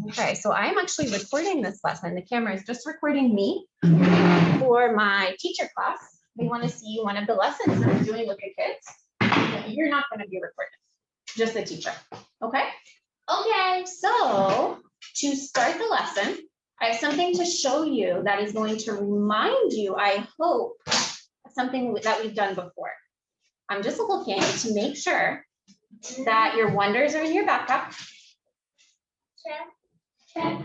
Okay, so I'm actually recording this lesson. The camera is just recording me for my teacher class. They want to see one of the lessons that I'm doing with the kids. You're not going to be recorded, just the teacher. Okay? Okay, so to start the lesson, I have something to show you that is going to remind you, I hope, something that we've done before. I'm just looking to make sure that your wonders are in your backpack. Check. Check.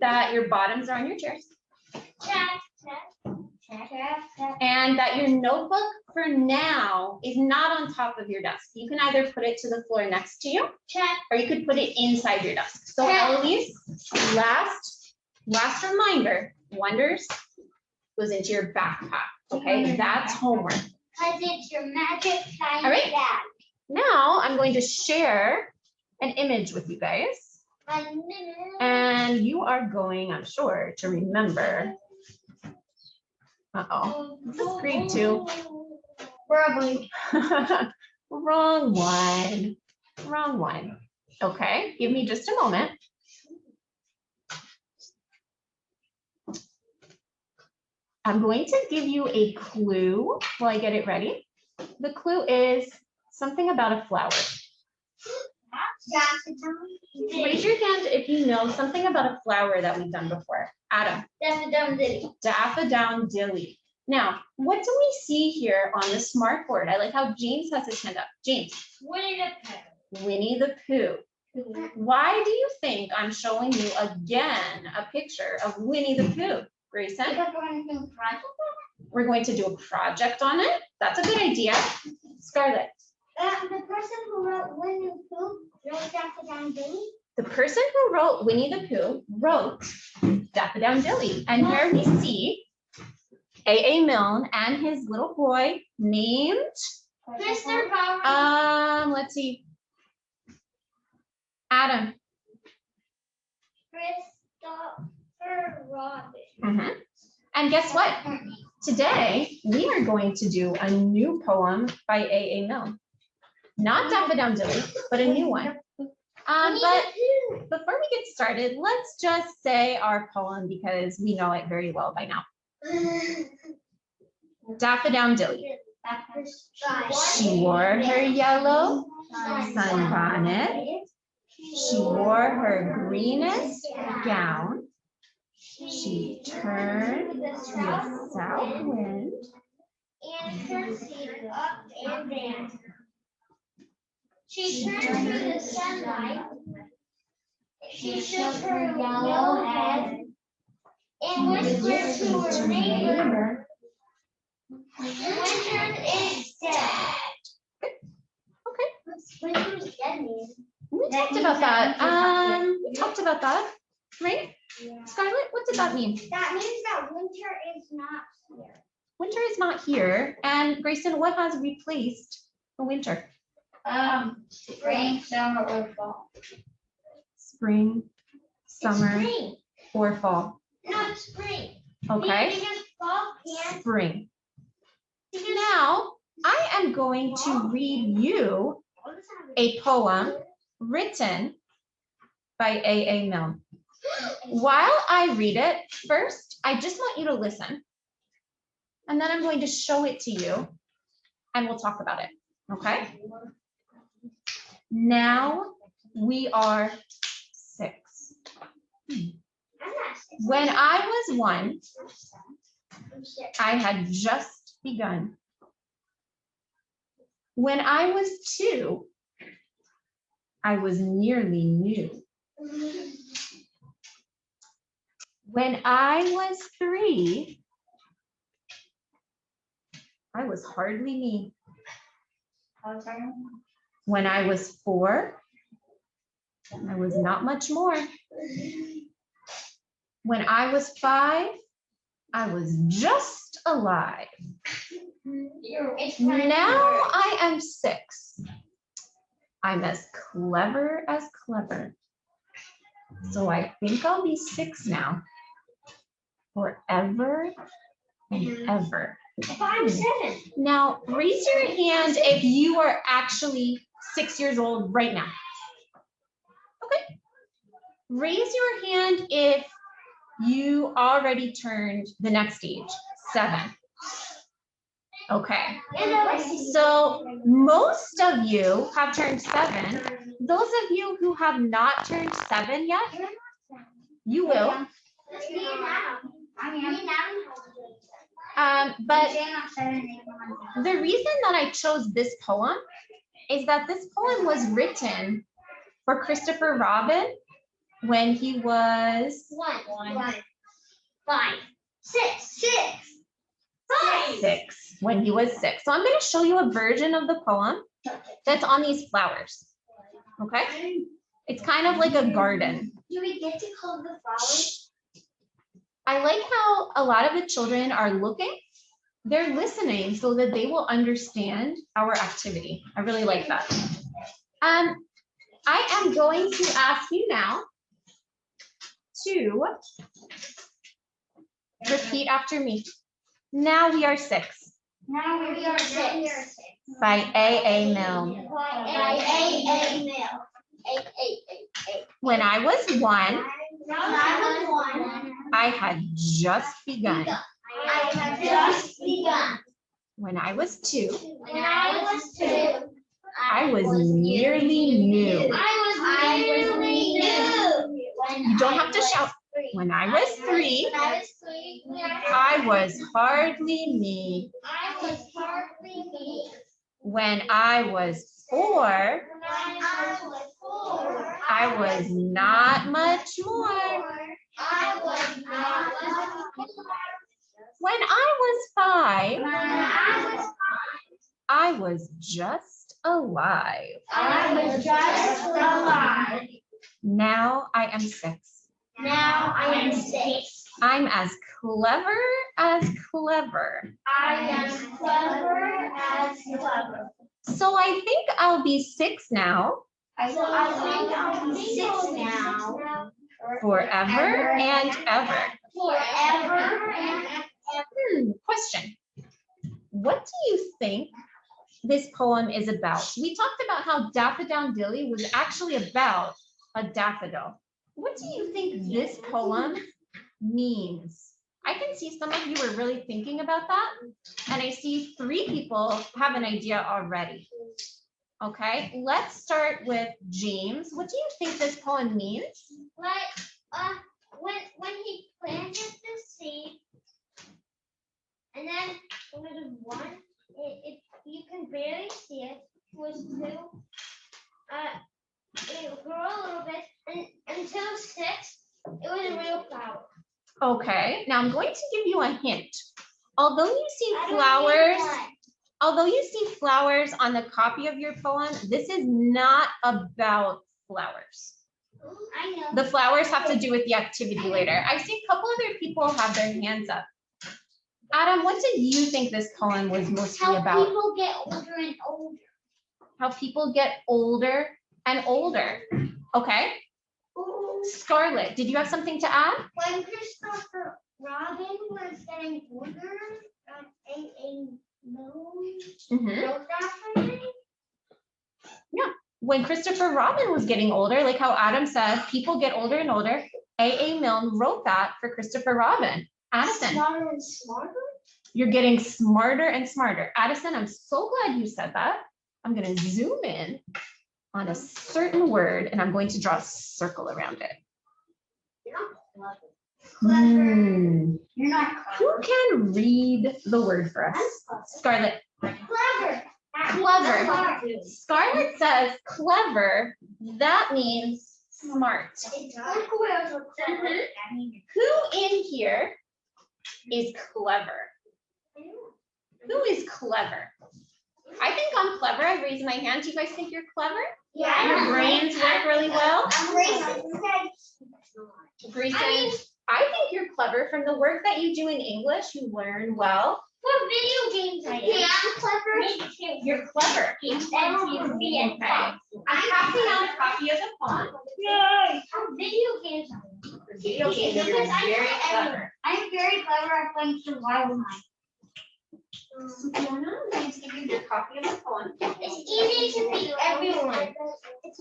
That your bottoms are on your chairs. Check. Check. Check. Check. And that your notebook for now is not on top of your desk. You can either put it to the floor next to you, check, or you could put it inside your desk. So Eloise, last reminder, wonders goes into your backpack. Okay, that's homework. Because it's your magic shiny bag. Now I'm going to share an image with you guys. And you are going, I'm sure, to remember. Uh-oh, this is grade 2. Probably. Wrong one. Wrong one. Okay, give me just a moment. I'm going to give you a clue while I get it ready. The clue is something about a flower. Raise your hand if you know something about a flower that we've done before. Adam. Daffodilly. Daffodilly. Now, what do we see here on the smart board? I like how James has his hand up. James. Winnie the Pooh. Winnie the Pooh. Why do you think I'm showing you again a picture of Winnie the Pooh, Grayson? Because we're going to do a project on it. That's a good idea. Scarlett. The person who wrote Winnie the Pooh wrote Daffodilly. The person who wrote Winnie the Pooh wrote Daffodilly. And here we see A.A. Milne and his little boy named Mr. Power. Let's see. Adam. Christopher Robin. And guess what? Today we are going to do a new poem by A.A. Milne. Not Daffodilly, but a new one. But before we get started, let's just say our poem because we know it very well by now. Daffodilly. She wore her yellow sunbonnet. She wore her greenest gown. She turned to the south wind and her feet up and down. She turned to the sunlight. She shook her yellow head and whispered to her neighbor, "Winter is dead." Okay. Winter's dead. We talked about that. We talked about that, right? Yeah. Scarlett, what did that mean? That means that winter is not here. Winter is not here. And Grayson, what has replaced the winter? Spring, summer, or fall. Spring, summer, or fall. Not spring. Okay. Because fall can't. Spring. Now, I am going to read you a poem written by A.A. Milne. While I read it, first, I just want you to listen. And then I'm going to show it to you, and we'll talk about it. Okay? Now we are 6. When I was 1, I had just begun. When I was 2, I was nearly new. When I was 3, I was hardly me. When I was 4, I was not much more. When I was 5, I was just alive. Now I am 6. I'm as clever as clever. So I think I'll be 6 now. Forever and ever. I'm 7. Now raise your hand if you are actually 6 years old right now. Raise your hand if you already turned the next age, 7. Okay, so most of you have turned 7. Those of you who have not turned 7 yet, you will. But the reason that I chose this poem is that this poem was written for Christopher Robin when he was 6, when he was 6. So I'm going to show you a version of the poem that's on these flowers. Okay, it's kind of like a garden. Do we get to call the flowers? I like how a lot of the children are looking. They're listening so that they will understand our activity. I really like that. I am going to ask you now to repeat after me. Now we are 6. Now we are 6. By A.A. Milne. When I was 1, I had just begun. When I was 2, I was nearly new. You don't have to shout. When I was 3, I was hardly me. When I was 4, I was not much more. When I was 5, I was just alive. Now I am 6. I'm as clever as clever. So I think I'll be 6 now. Forever and ever. Question. What do you think this poem is about? We talked about how Daffodilly was actually about a daffodil. What do you think this poem means? I can see some of you are really thinking about that, and I see 3 people have an idea already. Okay, let's start with James. What do you think this poem means? When he planted the seed, and then it was 1, you can barely see it. It was 2. It grew a little bit, and until 6, it was a real flower. Okay, now I'm going to give you a hint. Although you see flowers on the copy of your poem, this is not about flowers. I know. The flowers have to do with the activity later. I see a couple other people have their hands up. Adam, what do you think this poem was mostly about? How people get older and older. How people get older and older. Okay. Scarlett, did you have something to add? When Christopher Robin was getting older, A.A. Milne wrote that for me. Yeah. When Christopher Robin was getting older, like how Adam said, people get older and older. A.A. Milne wrote that for Christopher Robin. Addison. Smarter and smarter? You're getting smarter and smarter. Addison, I'm so glad you said that. I'm going to zoom in on a certain word, and I'm going to draw a circle around it. You're not clever. You're not clever. Who can read the word for us? Scarlett. Clever. Clever. Scarlett says clever. That means smart. Who in here is clever? Who is clever? I think I'm clever. I raise my hand. Do you guys think you're clever? Yeah. Your brains work really well? Grayson, I think you're clever. From the work that you do in English, you learn well. What video games I do? Yeah, I'm clever. You're clever. Okay. I'm passing out a copy of the poem. Yay! Video games. Video games, you're very clever. I'm very clever at playing survival mine. Fiona, I'm going to give you the copy of the poem. It's easy to beat everyone. It's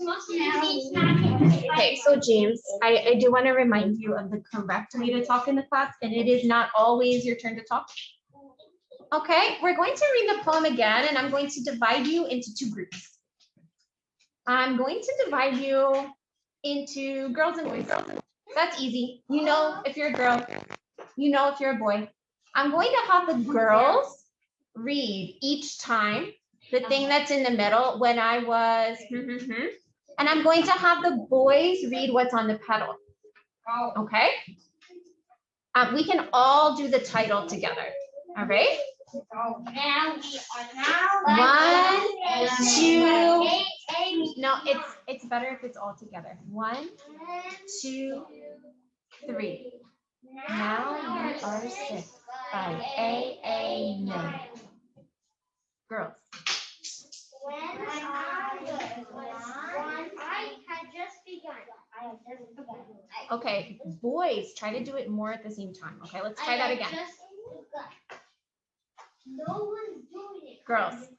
Okay, so James, I do want to remind you of the correct way to talk in the class, and it is not always your turn to talk. Okay, we're going to read the poem again, and I'm going to divide you into two groups. I'm going to divide you into girls and boys. That's easy. You know if you're a girl, you know if you're a boy. I'm going to have the girls read each time the thing that's in the middle when I was, and I'm going to have the boys read what's on the pedal. Okay? We can all do the title together. All right? Now we are now. 1, 2. No, it's better if it's all together. 1, 2, 3. Now we are 6 by A. Milne. Girls. When I was 1, I had just begun. Okay, boys, try to do it more at the same time. Okay, let's try that again. No one's doing it. Girls.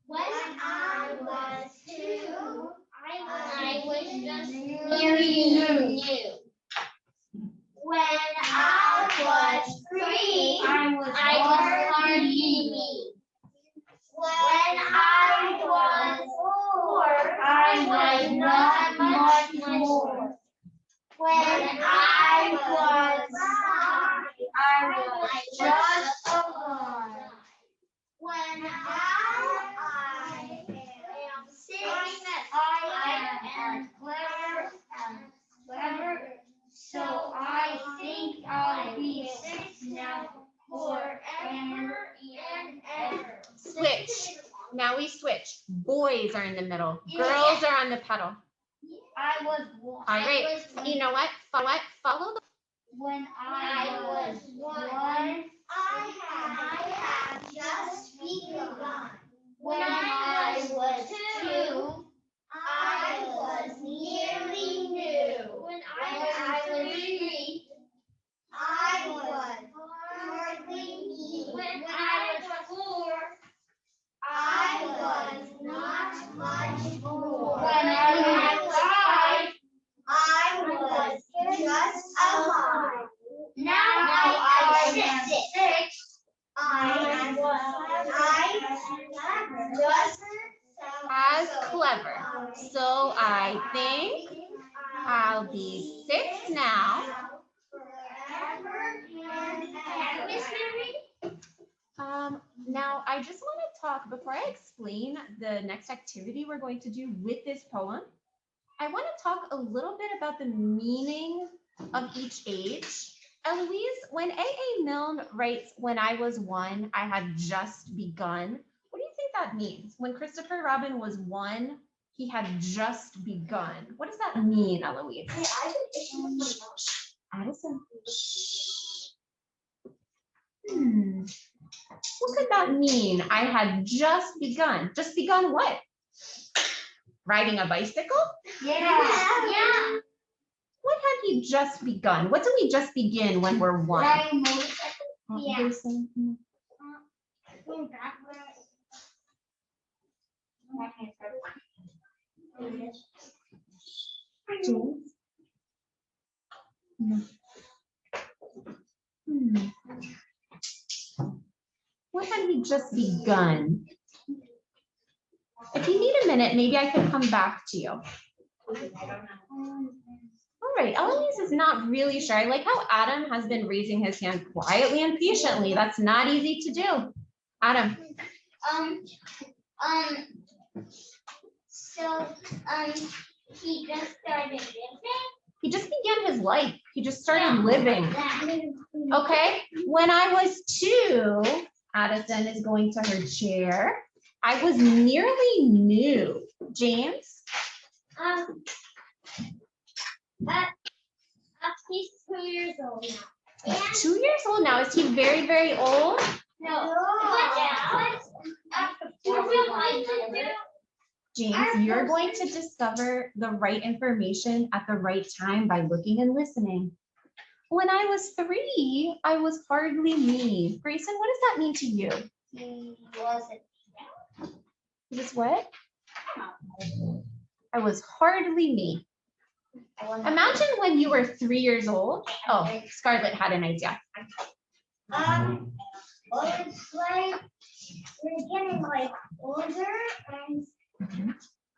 When I was 2, I was just nearly new. When I was 3, I was hardly me. When I was 4, I was not much more. When I was 5, I was just a boy. When I am 6, I am clever, so I think I'll be 6 now forever and ever. Switch. Now we switch. Boys are in the middle. Girls are on the pedal. I was 1. All right. You know what? Follow the. When I was 1, I had just begun. When I was 2, I was nearly new. When I was 3, I was hardly me. When I was 4, I was not much more. When I was 5, I was just alive. Now I am 6. I just As clever. So I think I'll be 6 now. Now I just want to talk before I explain the next activity we're going to do with this poem. I want to talk a little bit about the meaning of each age. Eloise, when A. Milne writes, when I was 1, I had just begun, what do you think that means? When Christopher Robin was 1, he had just begun. What does that mean, Eloise? Addison. What could that mean? I had just begun. Just begun what? Riding a bicycle? Yeah. What had he just begun? What do we just begin when we're 1? Riding motorcycle. Yeah. Going What had he just begun? If you need a minute, maybe I can come back to you. All right, Eloise is not really sure. I like how Adam has been raising his hand quietly and patiently. That's not easy to do. Adam. So, he just started living? He just began his life. He just started living. Okay, when I was 2, Addison is going to her chair. I was nearly new. James? He's 2 years old now. He's 2 years old now. Is he very, very old? No. James, you're going to discover the right information at the right time by looking and listening. When I was 3, I was hardly me. Grayson, what does that mean to you? He wasn't. He was what? I was hardly me. Imagine when you were 3 years old. Oh, Scarlett had an idea. Well, it's like you're getting like older, and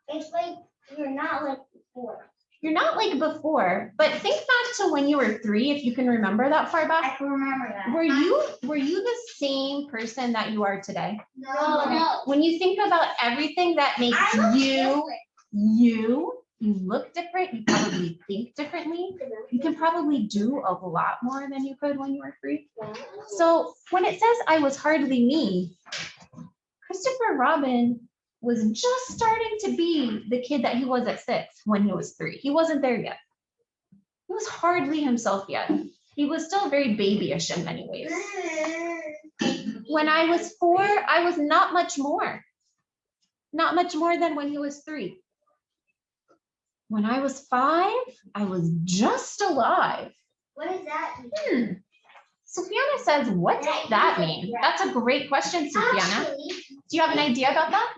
it's like you're not like before. You're not like before, but think back to when you were 3, if you can remember that far I back. can remember that. Were you the same person that you are today? No. When you think about everything that makes you look different, you probably think differently. You can probably do a lot more than you could when you were 3. So when it says I was hardly me, Christopher Robin was just starting to be the kid that he was at 6 when he was 3. He wasn't there yet. He was hardly himself yet. He was still very babyish in many ways. When I was 4, I was not much more than when he was 3. When I was 5, I was just alive. What does that mean? Sufiana says, what does that mean? That's a great question, Sufiana. Actually, Do you have an idea about that?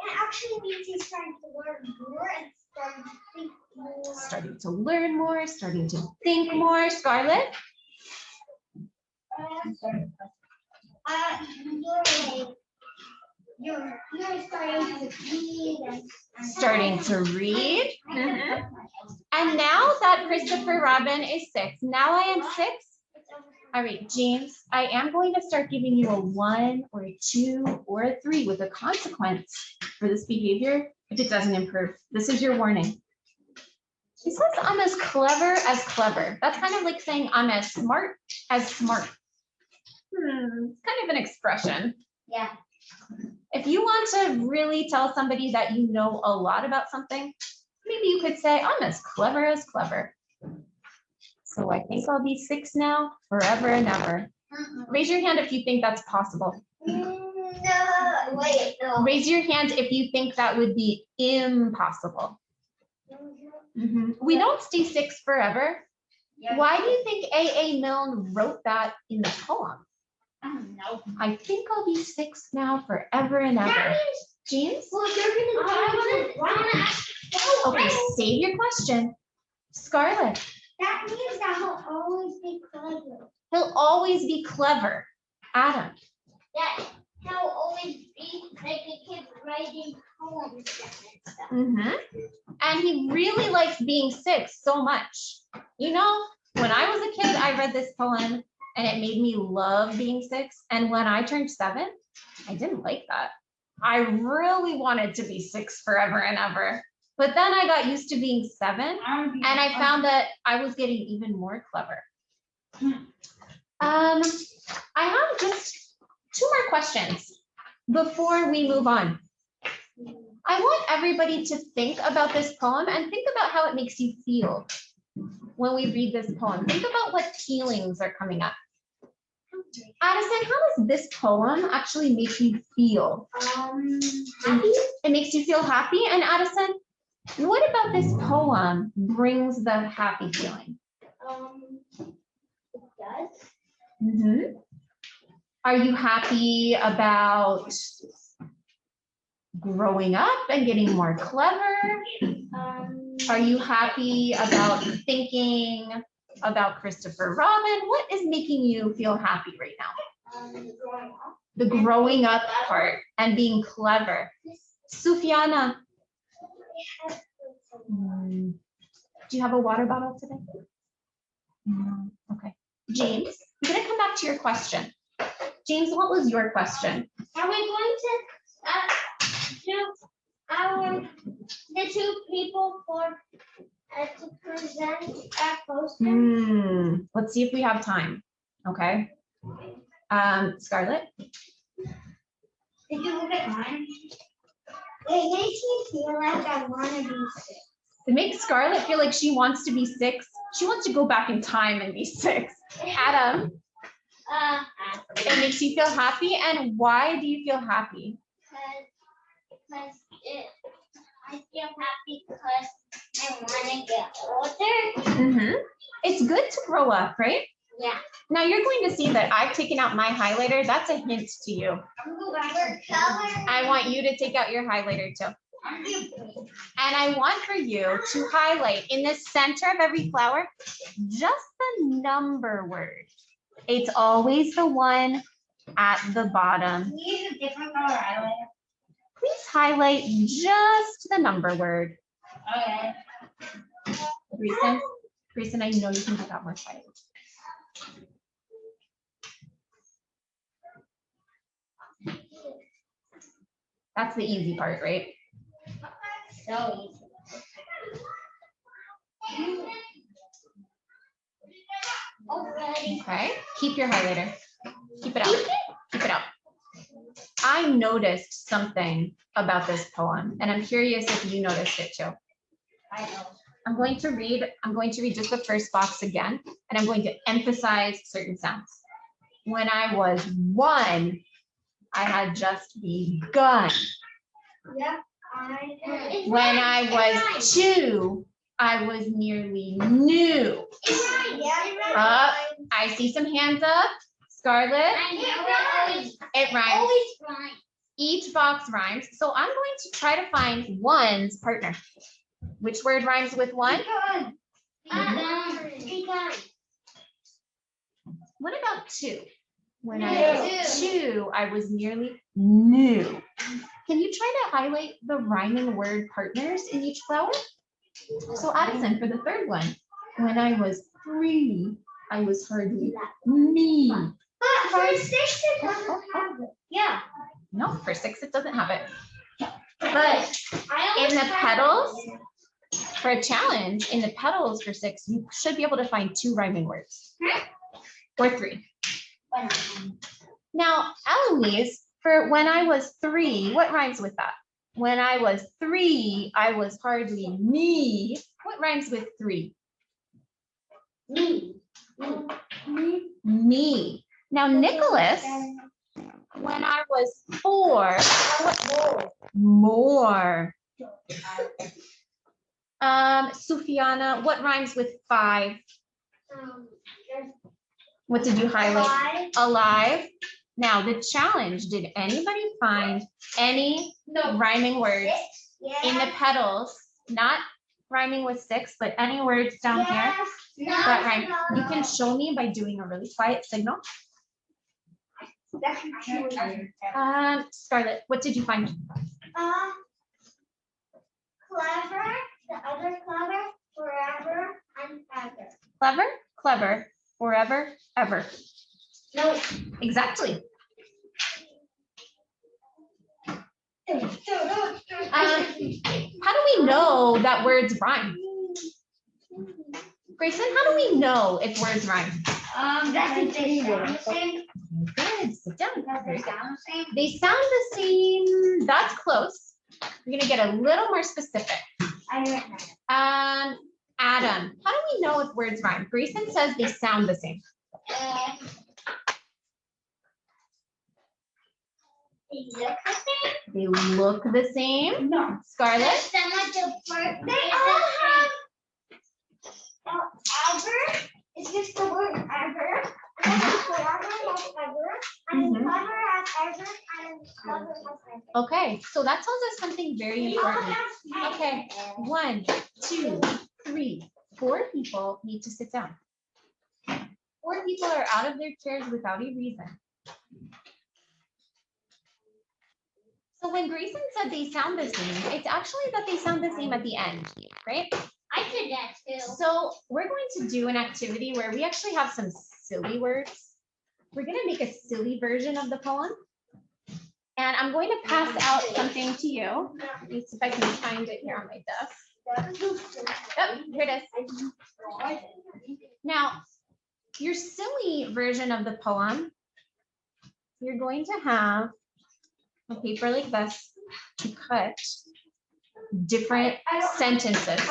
it actually means he's starting to learn more and starting to think more. Starting to learn more, starting to think more. Scarlett? You're starting to read and Starting to read. And now that Christopher Robin is 6, now I am 6. All right, James, I am going to start giving you a 1 or a 2 or a 3 with a consequence for this behavior if it doesn't improve. This is your warning. He says I'm as clever as clever. That's kind of like saying I'm as smart as smart. It's kind of an expression. Yeah. If you want to really tell somebody that you know a lot about something, maybe you could say I'm as clever as clever. So I think I'll be 6 now, forever and ever. Raise your hand if you think that's possible. No, wait, no. Raise your hand if you think that would be impossible. We don't stay 6 forever. Yeah. Why do you think A.A. Milne wrote that in the poem? No. I think I'll be 6 now, forever and ever. James? Well, you're gonna Okay, save your question. Scarlett. That means that he'll always be clever. He'll always be clever. Adam. That he'll always be like a kid writing poems and stuff. And he really likes being 6 so much. You know, when I was a kid, I read this poem and it made me love being 6. And when I turned 7, I didn't like that. I really wanted to be 6 forever and ever. But then I got used to being 7 and I found that I was getting even more clever. I have just 2 more questions before we move on. I want everybody to think about this poem and think about how it makes you feel when we read this poem. Think about what feelings are coming up. Addison, how does this poem actually make you feel? Happy? It makes you feel happy. And Addison, what about this poem brings the happy feeling? It does. Are you happy about growing up and getting more clever? Are you happy about thinking about Christopher Robin? What is making you feel happy right now? Growing up. The growing up part and being clever. Sufiana, do you have a water bottle today? No. Okay. James, I'm going to come back to your question. James, what was your question? Are we going to do the 2 people to present our poster? Let's see if we have time. Okay. Scarlett? Did you look at mine? It makes me feel like I want to be 6. It makes Scarlett feel like she wants to be 6. She wants to go back in time and be 6. Adam? It makes you feel happy. And why do you feel happy? Because I feel happy because I want to get older. It's good to grow up, right? Yeah. Now you're going to see that I've taken out my highlighter. That's a hint to you. I want you to take out your highlighter too. And I want for you to highlight in the center of every flower, just the number word. It's always the one at the bottom. Use a different color highlighter. Please highlight just the number word. Okay. Grayson, I know you can do that more quiet. That's the easy part, right? So easy. Okay, keep your highlighter. Keep it out. Keep it out. I noticed something about this poem, and I'm curious if you noticed it too. I know. I'm going to read just the first box again, and I'm going to emphasize certain sounds. When I was 1, I had just begun. Yep. When I was 2, I was nearly new. I see some hands up. Scarlett, it rhymes. Always rhymes. Each box rhymes. So I'm going to try to find 1's partner. Which word rhymes with 1? Begun. What about 2? When I was 2, I was nearly new. Can you try to highlight the rhyming word partners in each flower? So Addison, for the 3rd one, when I was 3, I was hardly me. But for 6 it doesn't have it. Yeah. No, for 6 it doesn't have it. But I in the almost petals, for a challenge, in the petals for 6, you should be able to find 2 rhyming words. Or 3. Now, Eloise, for when I was 3, what rhymes with that? When I was 3, I was hardly me. What rhymes with 3? Me. Me. Now, Nicholas, when I was 4, more. Sufiana, what rhymes with 5? What did you highlight? Alive. Now, the challenge, did anybody find any rhyming words in the petals? Not rhyming with 6, but any words down here that rhyme. You can show me by doing a really quiet signal. Scarlett, what did you find? Clever, the other clever, forever, and ever. Clever, clever, forever, ever. No. Exactly. How do we know that words rhyme? Grayson, how do we know if words rhyme? That's the Good, sit down. They sound the same. They sound the same. That's close. We're gonna get a little more specific. Adam, how do we know if words rhyme? Grayson says they sound the same. They look the same. They look the same. No. Scarlett? Some of the bird. They all have ever. It's just the word ever. And then forever has ever. And then clever has ever. And clever has ever. Okay, so that tells us something very important. Okay, 1, 2, 3, 4 people need to sit down. 4 people are out of their chairs without a reason. So when Grayson said they sound the same, it's actually that they sound the same at the end, right? I did that too. So we're going to do an activity where we actually have some silly words. We're going to make a silly version of the poem. And I'm going to pass out something to you. Let me see if I can find it here on my desk. Oh, here it is. Now, your silly version of the poem, you're going to have a paper like this to cut different sentences. Did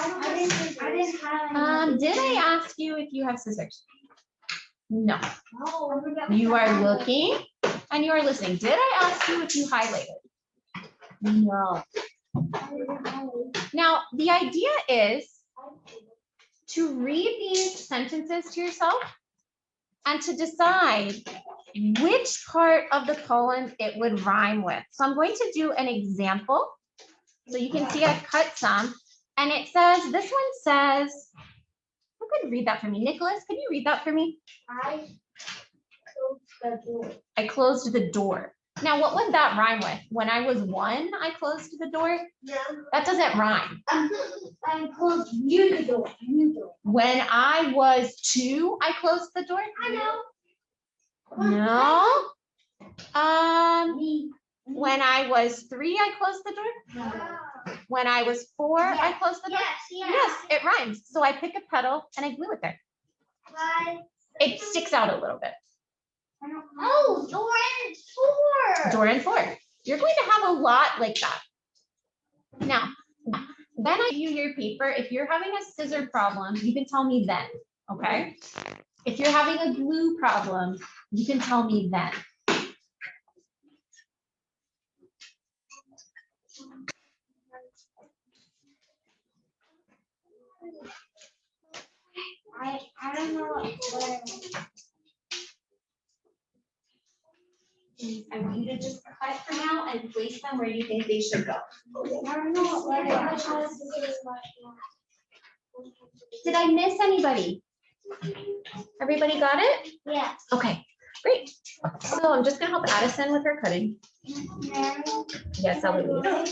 I ask you if you have scissors? No. You are looking and you are listening. Did I ask you if you highlighted? No. Now, the idea is to read these sentences to yourself and to decide which part of the poem it would rhyme with. So I'm going to do an example So you can see I've cut some. And it says, this one says, who could read that for me? Nicholas, can you read that for me? I closed the door. I closed the door. Now, what would that rhyme with? When I was 1, I closed the door? No. That doesn't rhyme. I closed you the door. You door. When I was 2, I closed the door? I know. No. Me. When I was 3, I closed the door? No. When I was 4, I Yes. closed the door? Yes. Yes, it rhymes. So I pick a petal and I glue it there. It sticks out a little bit. Oh, door and 4. Door and 4. You're going to have a lot like that. Now, then I view your paper. If you're having a scissor problem, you can tell me then, okay? If you're having a glue problem, you can tell me then. I don't know what. I want you to just cut for now and place them where you think they should go. I don't know what. Did I miss anybody? Everybody got it? Yeah. Okay, great. So I'm just gonna help Addison with her cutting. Yes, I will. And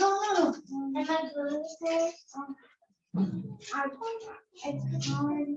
my blue says, it's hard.